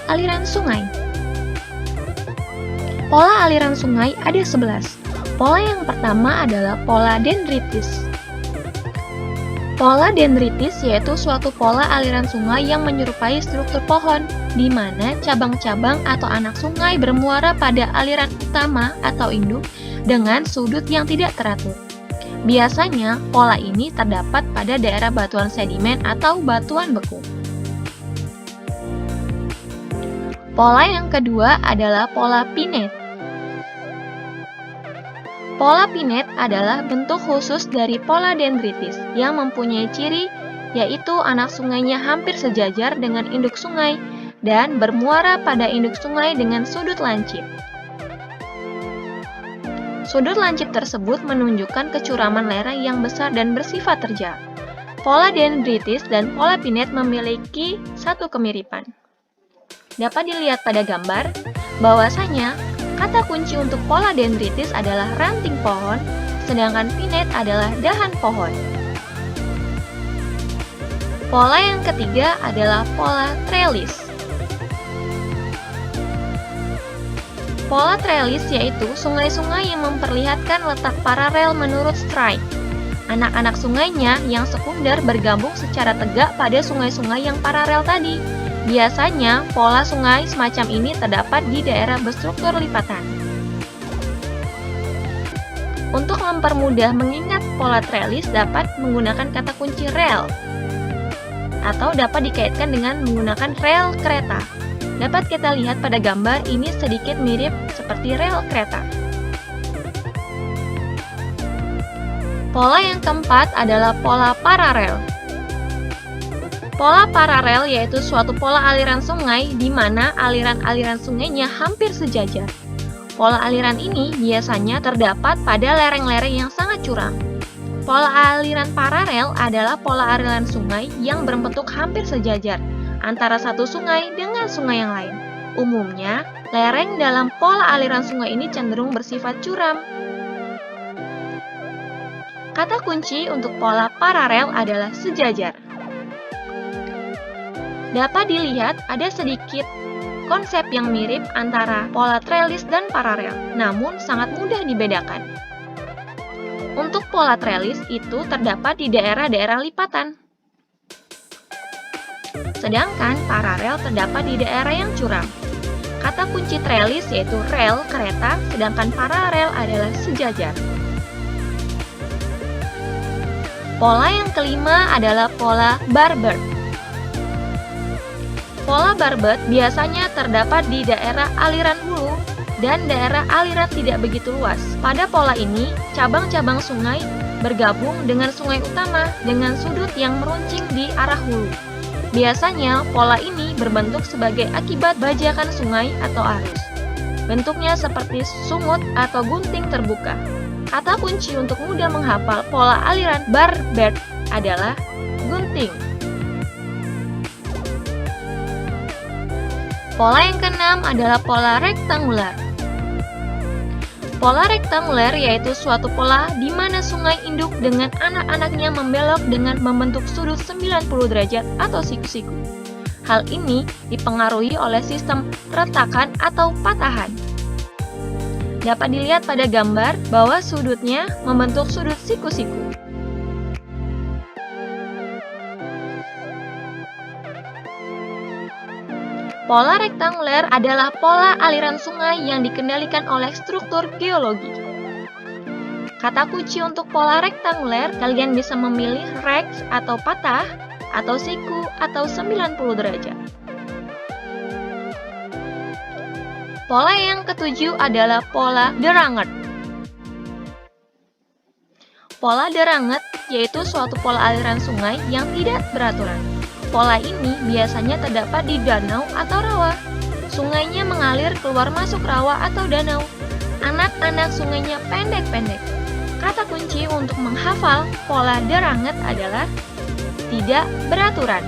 aliran sungai. Pola aliran sungai ada 11. Pola yang pertama adalah pola dendritis. Pola dendritis yaitu suatu pola aliran sungai yang menyerupai struktur pohon, di mana cabang-cabang atau anak sungai bermuara pada aliran utama atau induk dengan sudut yang tidak teratur. Biasanya, pola ini terdapat pada daerah batuan sedimen atau batuan beku. Pola yang kedua adalah pola pinnet. Pola pinnet adalah bentuk khusus dari pola dendritis yang mempunyai ciri yaitu anak sungainya hampir sejajar dengan induk sungai dan bermuara pada induk sungai dengan sudut lancip. Sudut lancip tersebut menunjukkan kecuraman lereng yang besar dan bersifat terjal. Pola dendritis dan pola pinnet memiliki satu kemiripan. Dapat dilihat pada gambar bahwasanya kata kunci untuk pola dendritis adalah ranting pohon, sedangkan pinnet adalah dahan pohon. Pola yang ketiga adalah pola trellis. Pola trellis yaitu sungai-sungai yang memperlihatkan letak paralel menurut strike. Anak-anak sungainya yang sekunder bergabung secara tegak pada sungai-sungai yang paralel tadi. Biasanya, pola sungai semacam ini terdapat di daerah berstruktur lipatan. Untuk mempermudah mengingat pola trellis dapat menggunakan kata kunci rel, atau dapat dikaitkan dengan menggunakan rel kereta. Dapat kita lihat pada gambar ini sedikit mirip seperti rel kereta. Pola yang keempat adalah pola paralel. Pola paralel yaitu suatu pola aliran sungai di mana aliran-aliran sungainya hampir sejajar. Pola aliran ini biasanya terdapat pada lereng-lereng yang sangat curam. Pola aliran paralel adalah pola aliran sungai yang berbentuk hampir sejajar antara satu sungai dengan sungai yang lain. Umumnya, lereng dalam pola aliran sungai ini cenderung bersifat curam. Kata kunci untuk pola paralel adalah sejajar. Dapat dilihat ada sedikit konsep yang mirip antara pola trellis dan paralel, namun sangat mudah dibedakan. Untuk pola trellis itu terdapat di daerah-daerah lipatan, sedangkan paralel terdapat di daerah yang curam. Kata kunci trellis yaitu rel kereta, sedangkan paralel adalah sejajar. Pola yang kelima adalah pola barbed. Pola barbed biasanya terdapat di daerah aliran hulu dan daerah aliran tidak begitu luas. Pada pola ini, cabang-cabang sungai bergabung dengan sungai utama dengan sudut yang meruncing di arah hulu. Biasanya, pola ini berbentuk sebagai akibat bajakan sungai atau arus. Bentuknya seperti sungut atau gunting terbuka. Kata kunci untuk mudah menghafal pola aliran barbed adalah gunting. Pola yang keenam adalah pola rektangular. Pola rektangular yaitu suatu pola di mana sungai induk dengan anak-anaknya membelok dengan membentuk sudut 90 derajat atau siku-siku. Hal ini dipengaruhi oleh sistem retakan atau patahan. Dapat dilihat pada gambar bahwa sudutnya membentuk sudut siku-siku. Pola rektanguler adalah pola aliran sungai yang dikendalikan oleh struktur geologi. Kata kunci untuk pola rektanguler, kalian bisa memilih reks atau patah, atau siku, atau 90 derajat. Pola yang ketujuh adalah pola deranget. Pola deranget yaitu suatu pola aliran sungai yang tidak beraturan. Pola ini biasanya terdapat di danau atau rawa. Sungainya mengalir keluar masuk rawa atau danau. Anak-anak sungainya pendek-pendek. Kata kunci untuk menghafal pola deranget adalah tidak beraturan.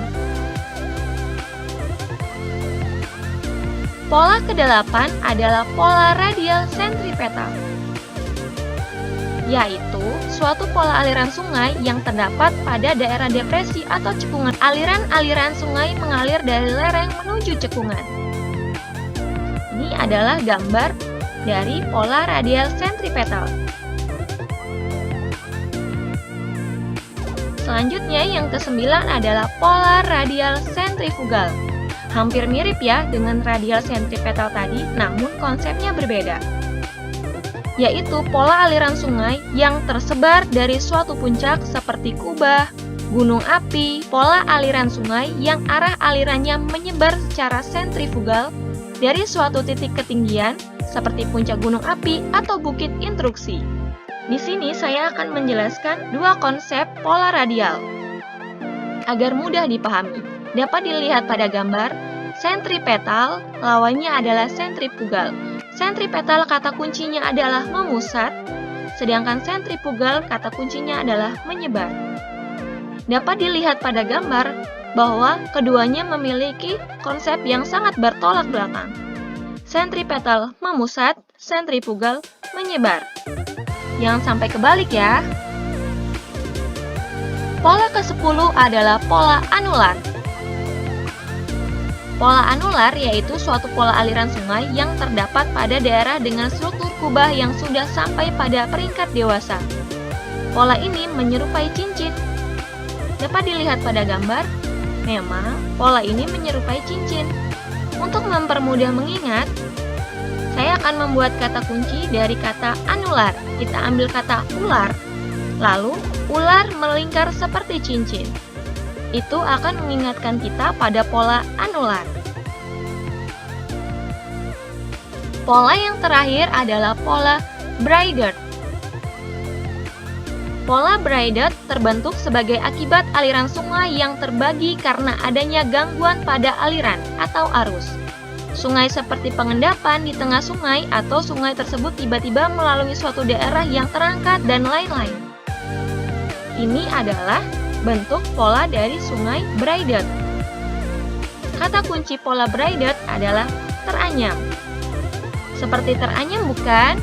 Pola ke-8 adalah pola radial sentripetal, yaitu suatu pola aliran sungai yang terdapat pada daerah depresi atau cekungan. Aliran-aliran sungai mengalir dari lereng menuju cekungan. ini adalah gambar dari pola radial sentripetal. Selanjutnya yang ke-9 adalah pola radial sentrifugal. Hampir mirip ya dengan radial sentripetal tadi, namun konsepnya berbeda. Yaitu pola aliran sungai yang tersebar dari suatu puncak seperti kubah, gunung api, pola aliran sungai yang arah alirannya menyebar secara sentrifugal dari suatu titik ketinggian seperti puncak gunung api atau bukit intruksi. Di sini saya akan menjelaskan dua konsep pola radial. Agar mudah dipahami, dapat dilihat pada gambar, sentripetal lawannya adalah sentrifugal. Sentripetal kata kuncinya adalah memusat, sedangkan sentrifugal kata kuncinya adalah menyebar. Dapat dilihat pada gambar bahwa keduanya memiliki konsep yang sangat bertolak belakang. Sentripetal memusat, sentrifugal menyebar. Jangan sampai kebalik ya. Pola ke-10 adalah pola anular. Pola anular yaitu suatu pola aliran sungai yang terdapat pada daerah dengan struktur kubah yang sudah sampai pada peringkat dewasa. Pola ini menyerupai cincin. Dapat dilihat pada gambar, memang pola ini menyerupai cincin. Untuk mempermudah mengingat, saya akan membuat kata kunci dari kata anular. Kita ambil kata ular, lalu ular melingkar seperti cincin. Itu akan mengingatkan kita pada pola anular. Pola yang terakhir adalah pola braided. Pola braided terbentuk sebagai akibat aliran sungai yang terbagi karena adanya gangguan pada aliran atau arus. Sungai seperti pengendapan di tengah sungai atau sungai tersebut tiba-tiba melalui suatu daerah yang terangkat dan lain-lain. Ini adalah bentuk pola dari sungai braided. Kata kunci pola braided adalah teranyam. Seperti teranyam bukan?